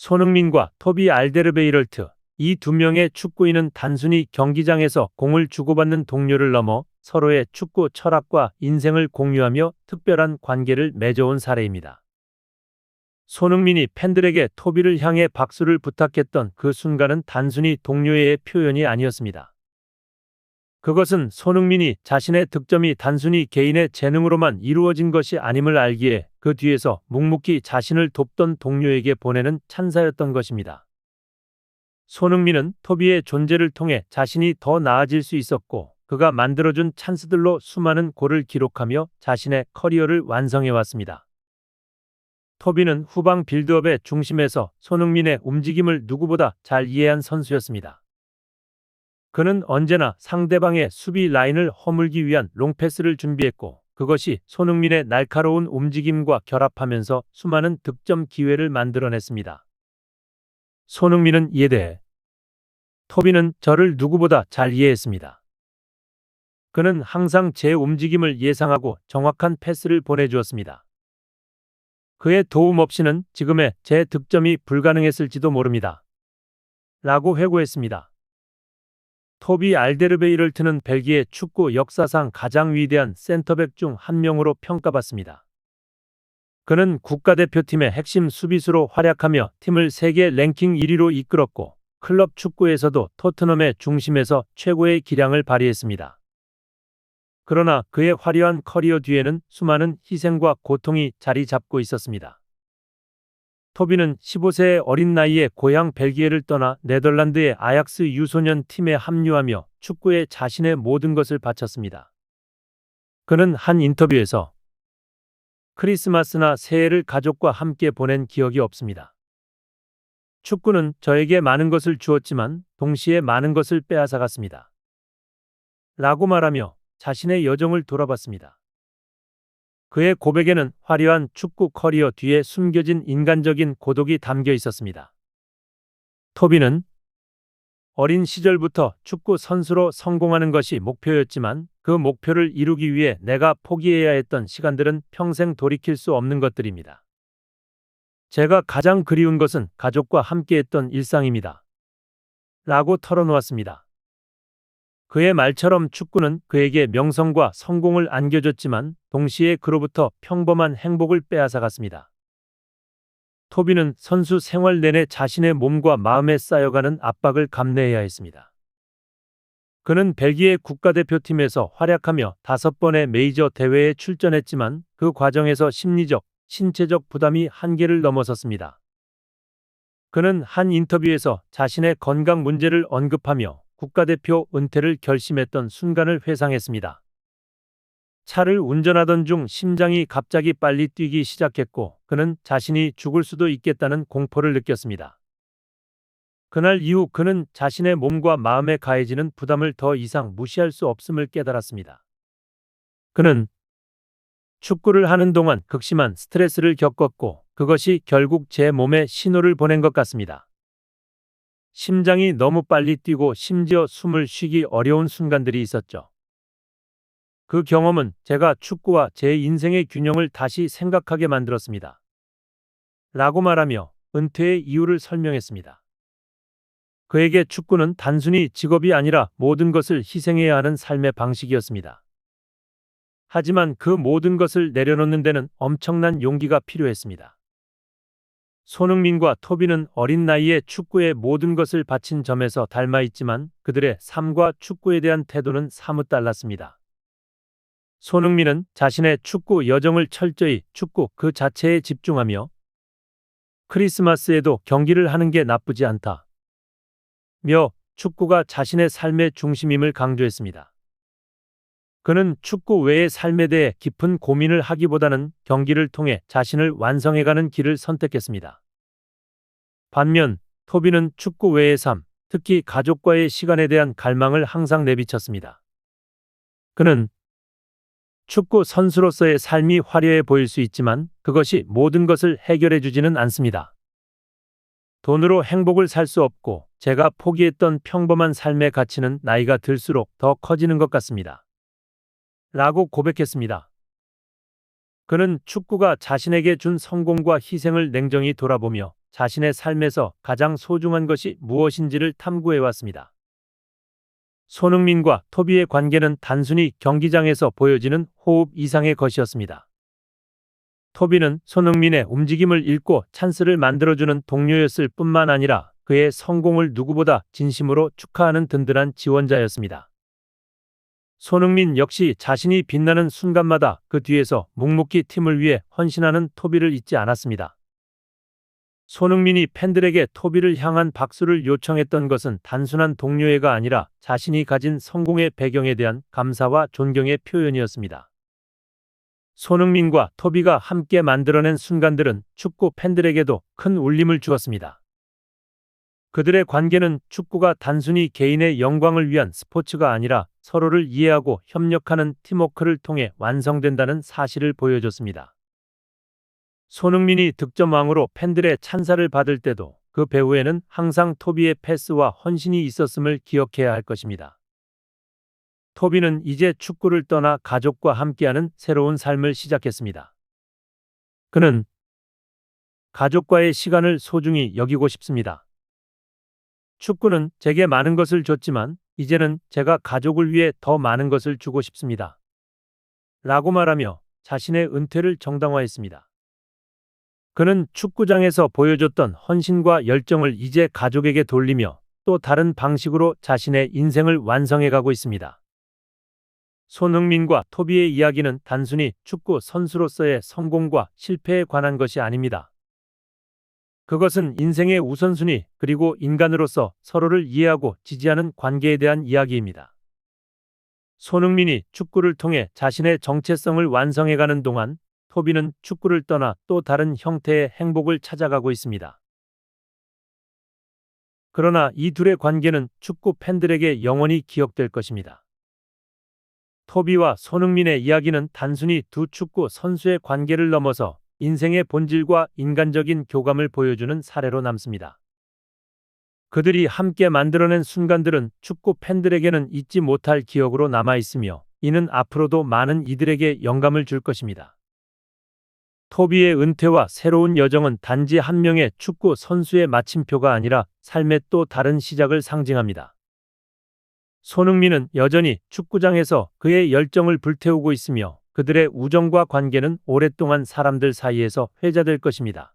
손흥민과 토비 알데르베이럴트, 이 두 명의 축구인은 단순히 경기장에서 공을 주고받는 동료를 넘어 서로의 축구 철학과 인생을 공유하며 특별한 관계를 맺어온 사례입니다. 손흥민이 팬들에게 토비를 향해 박수를 부탁했던 그 순간은 단순히 동료애의 표현이 아니었습니다. 그것은 손흥민이 자신의 득점이 단순히 개인의 재능으로만 이루어진 것이 아님을 알기에 그 뒤에서 묵묵히 자신을 돕던 동료에게 보내는 찬사였던 것입니다. 손흥민은 토비의 존재를 통해 자신이 더 나아질 수 있었고, 그가 만들어준 찬스들로 수많은 골을 기록하며 자신의 커리어를 완성해왔습니다. 토비는 후방 빌드업의 중심에서 손흥민의 움직임을 누구보다 잘 이해한 선수였습니다. 그는 언제나 상대방의 수비 라인을 허물기 위한 롱패스를 준비했고, 그것이 손흥민의 날카로운 움직임과 결합하면서 수많은 득점 기회를 만들어냈습니다. 손흥민은 이에 대해 토비는 저를 누구보다 잘 이해했습니다. 그는 항상 제 움직임을 예상하고 정확한 패스를 보내주었습니다. 그의 도움 없이는 지금의 제 득점이 불가능했을지도 모릅니다. 라고 회고했습니다. 토비 알데르베이럴트는 벨기에 축구 역사상 가장 위대한 센터백 중 한 명으로 평가받습니다. 그는 국가대표팀의 핵심 수비수로 활약하며 팀을 세계 랭킹 1위로 이끌었고, 클럽 축구에서도 토트넘의 중심에서 최고의 기량을 발휘했습니다. 그러나 그의 화려한 커리어 뒤에는 수많은 희생과 고통이 자리 잡고 있었습니다. 토비는 15세의 어린 나이에 고향 벨기에를 떠나 네덜란드의 아약스 유소년 팀에 합류하며 축구에 자신의 모든 것을 바쳤습니다. 그는 한 인터뷰에서 크리스마스나 새해를 가족과 함께 보낸 기억이 없습니다. 축구는 저에게 많은 것을 주었지만 동시에 많은 것을 빼앗아갔습니다. 라고 말하며 자신의 여정을 돌아봤습니다. 그의 고백에는 화려한 축구 커리어 뒤에 숨겨진 인간적인 고독이 담겨 있었습니다. 토비는 어린 시절부터 축구 선수로 성공하는 것이 목표였지만, 그 목표를 이루기 위해 내가 포기해야 했던 시간들은 평생 돌이킬 수 없는 것들입니다. 제가 가장 그리운 것은 가족과 함께했던 일상입니다. 라고 털어놓았습니다. 그의 말처럼 축구는 그에게 명성과 성공을 안겨줬지만 동시에 그로부터 평범한 행복을 빼앗아갔습니다. 토비는 선수 생활 내내 자신의 몸과 마음에 쌓여가는 압박을 감내해야 했습니다. 그는 벨기에 국가대표팀에서 활약하며 5번의 메이저 대회에 출전했지만 그 과정에서 심리적, 신체적 부담이 한계를 넘어섰습니다. 그는 한 인터뷰에서 자신의 건강 문제를 언급하며 국가대표 은퇴를 결심했던 순간을 회상했습니다. 차를 운전하던 중 심장이 갑자기 빨리 뛰기 시작했고, 그는 자신이 죽을 수도 있겠다는 공포를 느꼈습니다. 그날 이후 그는 자신의 몸과 마음에 가해지는 부담을 더 이상 무시할 수 없음을 깨달았습니다. 그는 축구를 하는 동안 극심한 스트레스를 겪었고, 그것이 결국 제 몸에 신호를 보낸 것 같습니다. 심장이 너무 빨리 뛰고 심지어 숨을 쉬기 어려운 순간들이 있었죠. 그 경험은 제가 축구와 제 인생의 균형을 다시 생각하게 만들었습니다. 라고 말하며 은퇴의 이유를 설명했습니다. 그에게 축구는 단순히 직업이 아니라 모든 것을 희생해야 하는 삶의 방식이었습니다. 하지만 그 모든 것을 내려놓는 데는 엄청난 용기가 필요했습니다. 손흥민과 토비는 어린 나이에 축구에 모든 것을 바친 점에서 닮아 있지만 그들의 삶과 축구에 대한 태도는 사뭇 달랐습니다. 손흥민은 자신의 축구 여정을 철저히 축구 그 자체에 집중하며 크리스마스에도 경기를 하는 게 나쁘지 않다 며 축구가 자신의 삶의 중심임을 강조했습니다. 그는 축구 외의 삶에 대해 깊은 고민을 하기보다는 경기를 통해 자신을 완성해가는 길을 선택했습니다. 반면 토비는 축구 외의 삶, 특히 가족과의 시간에 대한 갈망을 항상 내비쳤습니다. 그는 축구 선수로서의 삶이 화려해 보일 수 있지만 그것이 모든 것을 해결해 주지는 않습니다. 돈으로 행복을 살 수 없고 제가 포기했던 평범한 삶의 가치는 나이가 들수록 더 커지는 것 같습니다. 라고 고백했습니다. 그는 축구가 자신에게 준 성공과 희생을 냉정히 돌아보며 자신의 삶에서 가장 소중한 것이 무엇인지를 탐구해 왔습니다. 손흥민과 토비의 관계는 단순히 경기장에서 보여지는 호흡 이상의 것이었습니다. 토비는 손흥민의 움직임을 읽고 찬스를 만들어주는 동료였을 뿐만 아니라 그의 성공을 누구보다 진심으로 축하하는 든든한 지원자였습니다. 손흥민 역시 자신이 빛나는 순간마다 그 뒤에서 묵묵히 팀을 위해 헌신하는 토비를 잊지 않았습니다. 손흥민이 팬들에게 토비를 향한 박수를 요청했던 것은 단순한 동료애가 아니라 자신이 가진 성공의 배경에 대한 감사와 존경의 표현이었습니다. 손흥민과 토비가 함께 만들어낸 순간들은 축구 팬들에게도 큰 울림을 주었습니다. 그들의 관계는 축구가 단순히 개인의 영광을 위한 스포츠가 아니라 서로를 이해하고 협력하는 팀워크를 통해 완성된다는 사실을 보여줬습니다. 손흥민이 득점왕으로 팬들의 찬사를 받을 때도 그 배후에는 항상 토비의 패스와 헌신이 있었음을 기억해야 할 것입니다. 토비는 이제 축구를 떠나 가족과 함께하는 새로운 삶을 시작했습니다. 그는 가족과의 시간을 소중히 여기고 싶습니다. 축구는 제게 많은 것을 줬지만 이제는 제가 가족을 위해 더 많은 것을 주고 싶습니다. 라고 말하며 자신의 은퇴를 정당화했습니다. 그는 축구장에서 보여줬던 헌신과 열정을 이제 가족에게 돌리며 또 다른 방식으로 자신의 인생을 완성해가고 있습니다. 손흥민과 토비의 이야기는 단순히 축구 선수로서의 성공과 실패에 관한 것이 아닙니다. 그것은 인생의 우선순위 그리고 인간으로서 서로를 이해하고 지지하는 관계에 대한 이야기입니다. 손흥민이 축구를 통해 자신의 정체성을 완성해가는 동안 토비는 축구를 떠나 또 다른 형태의 행복을 찾아가고 있습니다. 그러나 이 둘의 관계는 축구 팬들에게 영원히 기억될 것입니다. 토비와 손흥민의 이야기는 단순히 두 축구 선수의 관계를 넘어서 인생의 본질과 인간적인 교감을 보여주는 사례로 남습니다. 그들이 함께 만들어낸 순간들은 축구 팬들에게는 잊지 못할 기억으로 남아 있으며 이는 앞으로도 많은 이들에게 영감을 줄 것입니다. 토비의 은퇴와 새로운 여정은 단지 한 명의 축구 선수의 마침표가 아니라 삶의 또 다른 시작을 상징합니다. 손흥민은 여전히 축구장에서 그의 열정을 불태우고 있으며 그들의 우정과 관계는 오랫동안 사람들 사이에서 회자될 것입니다.